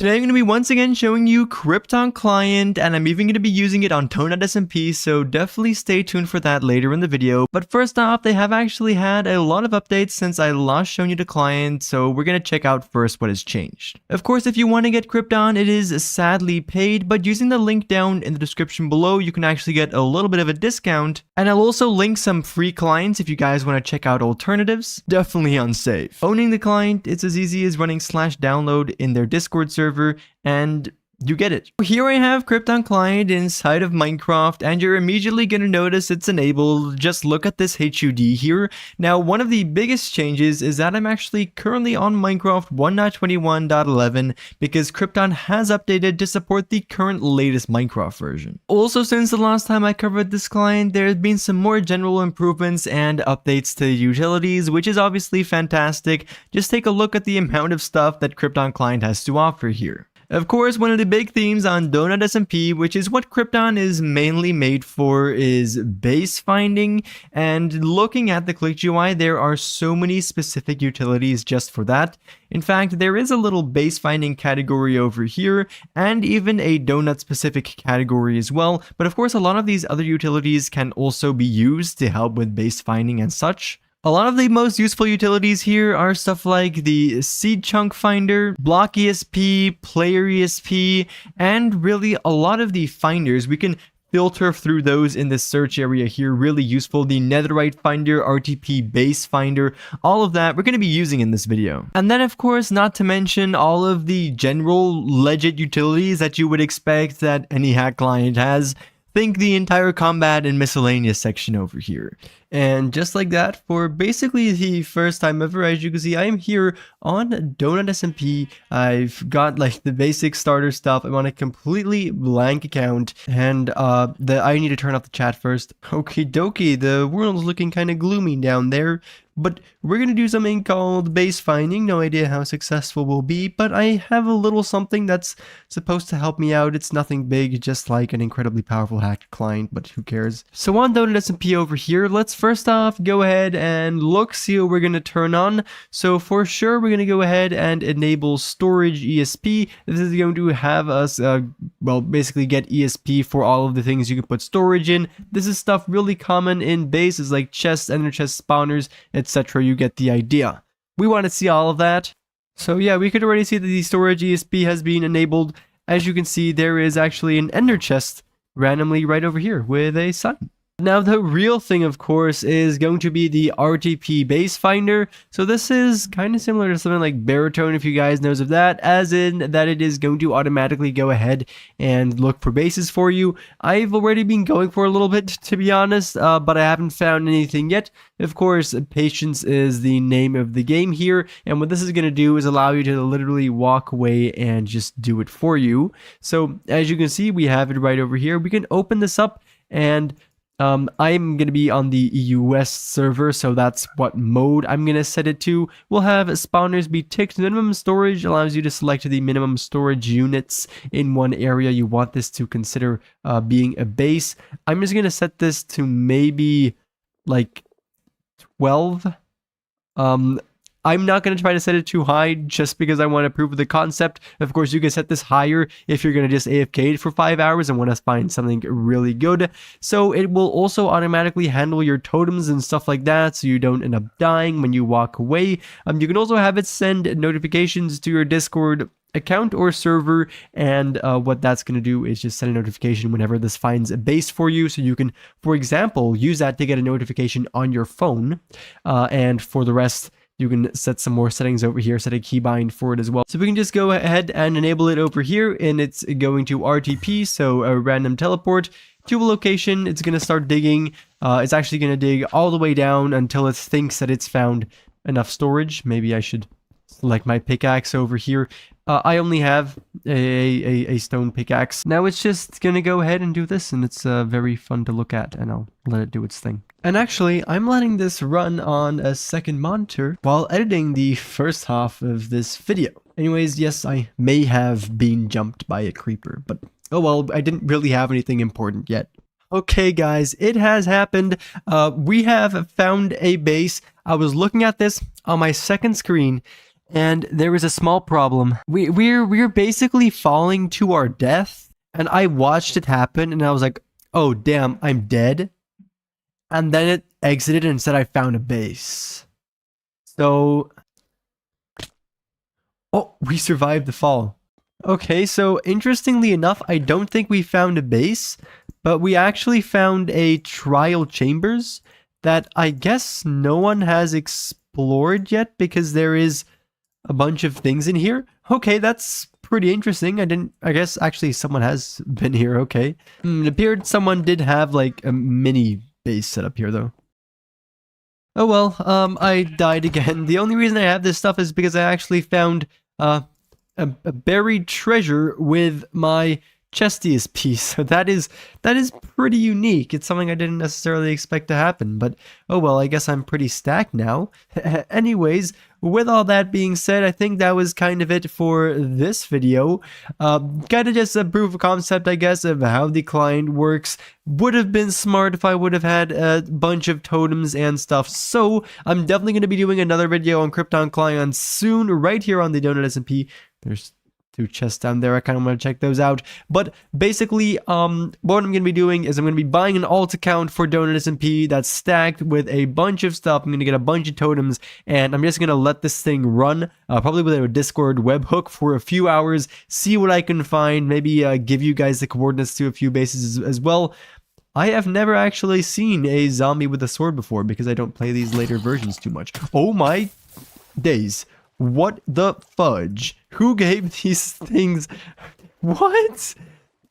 Today I'm going to be once again showing you Krypton client, and I'm even going to be using it on DonutSMP, so definitely stay tuned for that later in the video. But first off, they have actually had a lot of updates since I last shown you the client, so we're going to check out first what has changed. Of course, if you want to get Krypton, it is sadly paid, but using the link down in the description below, you can actually get a little bit of a discount. And I'll also link some free clients if you guys want to check out alternatives. Definitely unsafe. Owning the client, it's as easy as running /download in their Discord server, and you get it. Here I have Krypton client inside of Minecraft, and you're immediately going to notice it's enabled. Just look at this HUD here. Now, one of the biggest changes is that I'm actually currently on Minecraft 1.21.11 because Krypton has updated to support the current latest Minecraft version. Also, since the last time I covered this client, there have been some more general improvements and updates to utilities, which is obviously fantastic. Just take a look at the amount of stuff that Krypton client has to offer here. Of course, one of the big themes on DonutSMP, which is what Krypton is mainly made for, is base finding. And looking at the Click UI, there are so many specific utilities just for that. In fact, there is a little base finding category over here, and even a donut specific category as well. But of course, a lot of these other utilities can also be used to help with base finding and such. A lot of the most useful utilities here are stuff like the Seed Chunk Finder, Block ESP, Player ESP, and really a lot of the finders. We can filter through those in this search area here, really useful. The Netherite Finder, RTP Base Finder, all of that we're going to be using in this video. And then of course, not to mention all of the general legit utilities that you would expect that any hack client has. Think the entire combat and miscellaneous section over here. And just like that, for basically the first time ever, as you can see, I am here on DonutSMP. I've got like the basic starter stuff. I'm on a completely blank account, and I need to turn off the chat first. Okie dokie, the world's looking kind of gloomy down there. But we're going to do something called base finding. No idea how successful we'll be, but I have a little something that's supposed to help me out. It's nothing big, just like an incredibly powerful hacked client, but who cares? So on DonutSMP over here, let's first off go ahead and look, see what we're going to turn on. So for sure, we're going to go ahead and enable storage ESP. This is going to have us, well, basically get ESP for all of the things you can put storage in. This is stuff really common in bases like chests, ender chest spawners, etc. You get the idea. We want to see all of that. So yeah, we could already see that the storage ESP has been enabled. As you can see, there is actually an ender chest randomly right over here with a sun. Now the real thing, of course, is going to be the RTP base finder. So this is kind of similar to something like Baritone, if you guys knows of that, as in that it is going to automatically go ahead and look for bases for you. I've already been going for a little bit, to be honest, but I haven't found anything yet. Of course, patience is the name of the game here, and what this is going to do is allow you to literally walk away and just do it for you. So as you can see, we have it right over here. We can open this up, and I'm going to be on the US server, so that's what mode I'm going to set it to. We'll have spawners be ticked. Minimum storage allows you to select the minimum storage units in one area you want this to consider being a base. I'm just going to set this to maybe like 12. I'm not going to try to set it too high just because I want to prove the concept. Of course, you can set this higher if you're going to just AFK for 5 hours and want to find something really good. So it will also automatically handle your totems and stuff like that, so you don't end up dying when you walk away. You can also have it send notifications to your Discord account or server, and what that's going to do is just send a notification whenever this finds a base for you, so you can, for example, use that to get a notification on your phone, and for the rest, you can set some more settings over here, set a keybind for it as well. So we can just go ahead and enable it over here, and it's going to RTP, so a random teleport to a location. It's going to start digging. It's actually going to dig all the way down until it thinks that it's found enough storage. Maybe I should select my pickaxe over here. I only have a stone pickaxe. Now it's just gonna go ahead and do this, and it's very fun to look at, and I'll let it do its thing. And actually, I'm letting this run on a second monitor while editing the first half of this video. Anyways, yes, I may have been jumped by a creeper, but oh well, I didn't really have anything important yet. Okay guys, it has happened. We have found a base. I was looking at this on my second screen, And there was a small problem. We're basically falling to our death, and I watched it happen, and I was like, oh damn, I'm dead. And then it exited and said I found a base. So, oh, we survived the fall. Okay, so interestingly enough, I don't think we found a base, but we actually found a trial chambers that I guess no one has explored yet because there is a bunch of things in here. Okay, that's pretty interesting. I guess actually someone has been here. Okay. It appeared someone did have like a mini base set up here though. Oh well, I died again. The only reason I have this stuff is because I actually found a buried treasure with my chestiest piece. So that is pretty unique. It's something I didn't necessarily expect to happen, but oh well, I guess I'm pretty stacked now. Anyways, with all that being said, I think that was kind of it for this video. Kind of just a proof of concept, I guess, of how the client works. Would have been smart if I would have had a bunch of totems and stuff. So I'm definitely going to be doing another video on Krypton client soon, right here on the DonutSMP. There's 2 chests down there. I kind of want to check those out. But basically, what I'm going to be doing is I'm going to be buying an alt account for DonutSMP that's stacked with a bunch of stuff. I'm going to get a bunch of totems, and I'm just going to let this thing run, probably with a Discord webhook for a few hours, see what I can find, maybe give you guys the coordinates to a few bases as well. I have never actually seen a zombie with a sword before because I don't play these later versions too much. Oh my days. What the fudge? Who gave these things? What?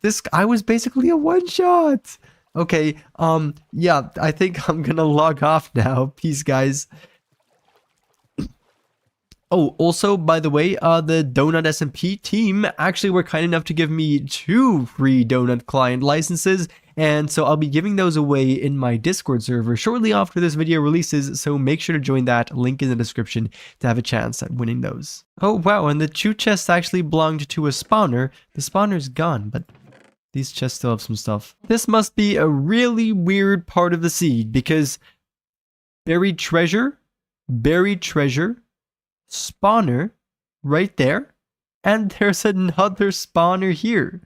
This guy was basically a one-shot. Okay, yeah, I think I'm gonna log off now. Peace, guys. Oh, also, by the way, the DonutSMP team actually were kind enough to give me 2 free Donut client licenses, and so I'll be giving those away in my Discord server shortly after this video releases, so make sure to join that, link in the description, to have a chance at winning those. Oh wow, and the 2 chests actually belonged to a spawner. The spawner's gone, but these chests still have some stuff. This must be a really weird part of the seed, because buried treasure, spawner right there, and there's another spawner here.